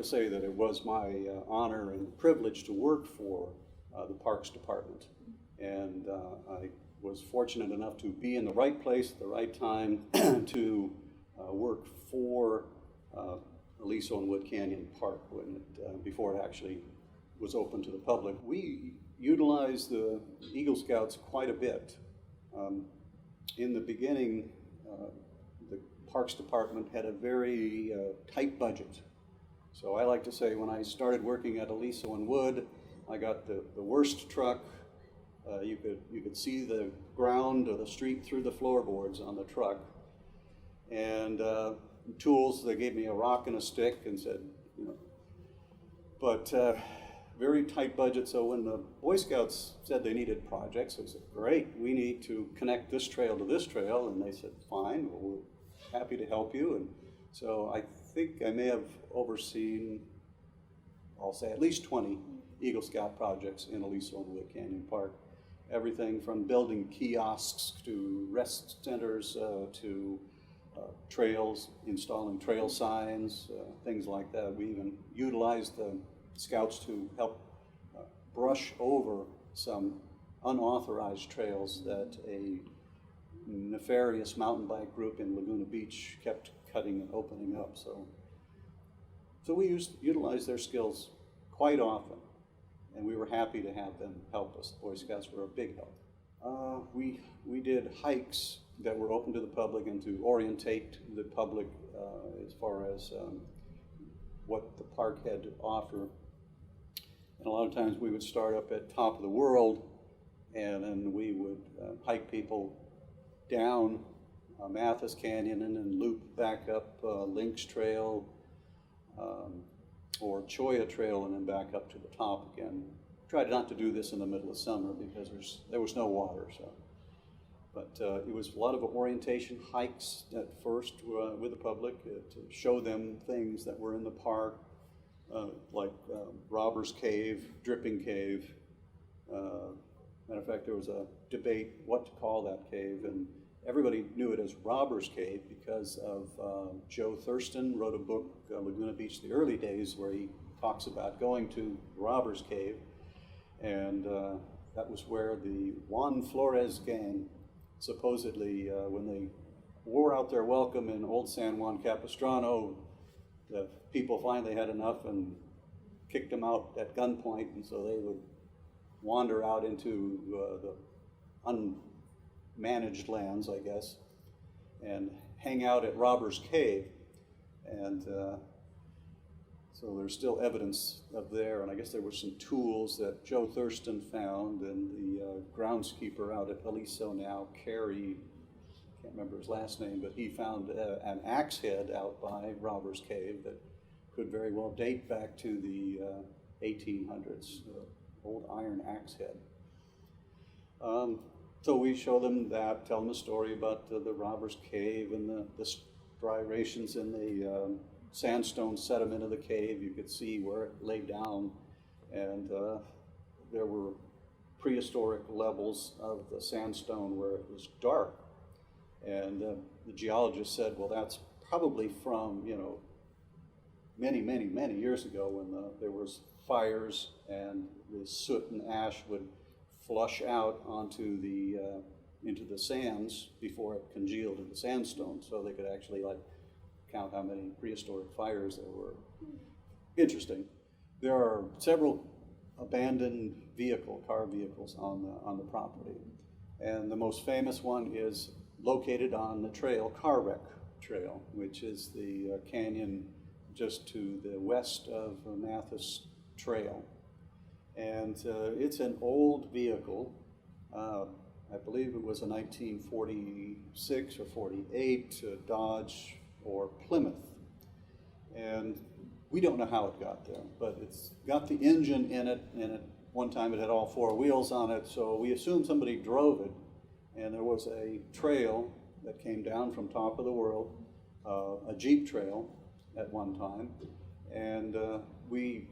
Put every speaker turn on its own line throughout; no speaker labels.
to say that it was my honor and privilege to work for the Parks Department. And I was fortunate enough to be in the right place at the right time to work for Aliso and Wood Canyon Park before it actually was open to the public. We utilized the Eagle Scouts quite a bit. In the beginning, the Parks Department had a very tight budget. So I like to say when I started working at Aliso and Wood, I got the worst truck. You could see the ground or the street through the floorboards on the truck. And tools, they gave me a rock and a stick and said, you know, but very tight budget. So when the Boy Scouts said they needed projects, I said, great, we need to connect this trail to this trail. And they said, fine, well, we're happy to help you. And so I think I may have overseen, I'll say at least 20 Eagle Scout projects in Aliso and Wood Canyon Park. Everything from building kiosks to rest centers to trails, installing trail signs, things like that. We even utilized the Scouts to help brush over some unauthorized trails that a nefarious mountain bike group in Laguna Beach kept cutting and opening up. So we utilized their skills quite often, and we were happy to have them help us. The Boy Scouts were a big help. We did hikes that were open to the public and to orientate the public as far as what the park had to offer. And a lot of times we would start up at Top of the World, and then we would hike people down Mathis Canyon and then loop back up Lynx Trail or Cholla Trail and then back up to the top again. Tried not to do this in the middle of summer because there was no water. But it was a lot of orientation hikes at first with the public to show them things that were in the park, like Robber's Cave, Dripping Cave. Matter of fact, there was a debate what to call that cave, and everybody knew it as Robber's Cave because of Joe Thurston wrote a book, Laguna Beach, the early days, where he talks about going to Robber's Cave, and that was where the Juan Flores gang supposedly, when they wore out their welcome in Old San Juan Capistrano, the people finally had enough and kicked them out at gunpoint, and so they would wander out into the unmanaged lands, I guess, and hang out at Robber's Cave. And so there's still evidence of there, and I guess there were some tools that Joe Thurston found, and the groundskeeper out at Aliso now, Carey, can't remember his last name, but he found an axe head out by Robber's Cave that could very well date back to the 1800s, old iron axe head. So we show them that, tell them a story about the Robber's Cave and the striations in the sandstone sediment of the cave. You could see where it laid down, and there were prehistoric levels of the sandstone where it was dark. And the geologist said, well, that's probably from, you know, many, many, many years ago when there was fires and the soot and ash would flush out onto into the sands before it congealed into sandstone, so they could actually count how many prehistoric fires there were. Interesting. There are several abandoned car vehicles on the property, and the most famous one is located on the trail, Car Wreck Trail, which is the canyon just to the west of Mathis Trail. And it's an old vehicle. I believe it was a 1946 or 48 Dodge or Plymouth. And we don't know how it got there, but it's got the engine in it, and at one time it had all four wheels on it, so we assumed somebody drove it. And there was a trail that came down from Top of the World, a Jeep trail at one time, and we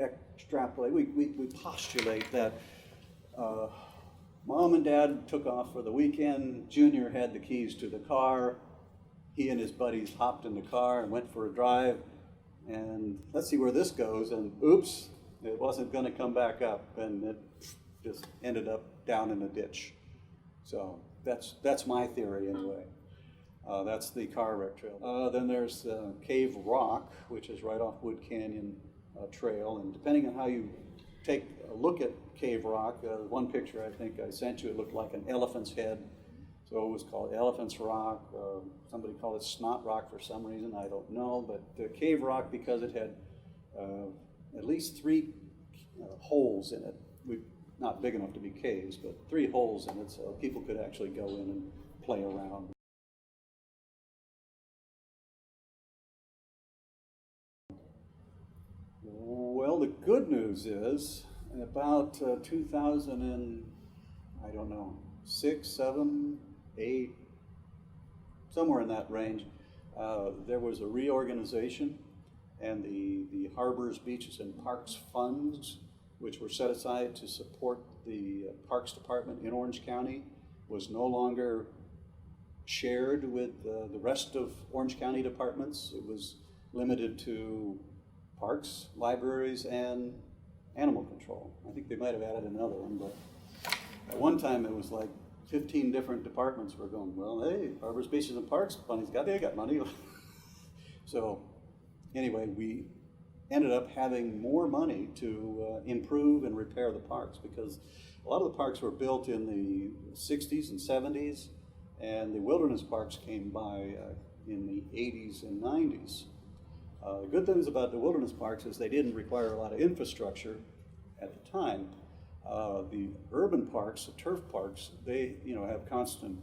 extrapolate, we postulate that Mom and Dad took off for the weekend, Junior had the keys to the car, he and his buddies hopped in the car and went for a drive, and let's see where this goes, and oops, it wasn't going to come back up, and it just ended up down in a ditch. So that's my theory anyway. That's the car wreck trail. Then there's Cave Rock, which is right off Wood Canyon Trail, and depending on how you take a look at Cave Rock, one picture I think I sent you, it looked like an elephant's head, so it was called Elephant's Rock. Somebody called it Snot Rock for some reason, I don't know, but Cave Rock, because it had at least 3 holes in it, not big enough to be caves, but 3 holes in it, so people could actually go in and play around. Well, the good news is, in about 2000 and, I don't know, 6, 7, 8, somewhere in that range, there was a reorganization, and the harbors, beaches, and parks funds, which were set aside to support the Parks Department in Orange County, was no longer shared with the rest of Orange County departments. It was limited to parks, libraries, and animal control. I think they might have added another one, but at one time it was like 15 different departments were going, well, hey, harbors, beaches, and parks funds, they got money. So anyway, we ended up having more money to improve and repair the parks, because a lot of the parks were built in the 60s and 70s, and the wilderness parks came by in the 80s and 90s. The good things about the wilderness parks is they didn't require a lot of infrastructure at the time. The urban parks, the turf parks, they have constant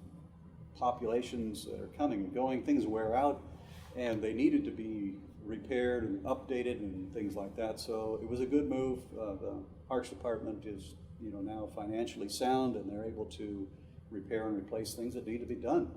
populations that are coming and going. Things wear out, and they needed to be repaired and updated and things like that. So it was a good move. The Parks Department is now financially sound, and they're able to repair and replace things that need to be done.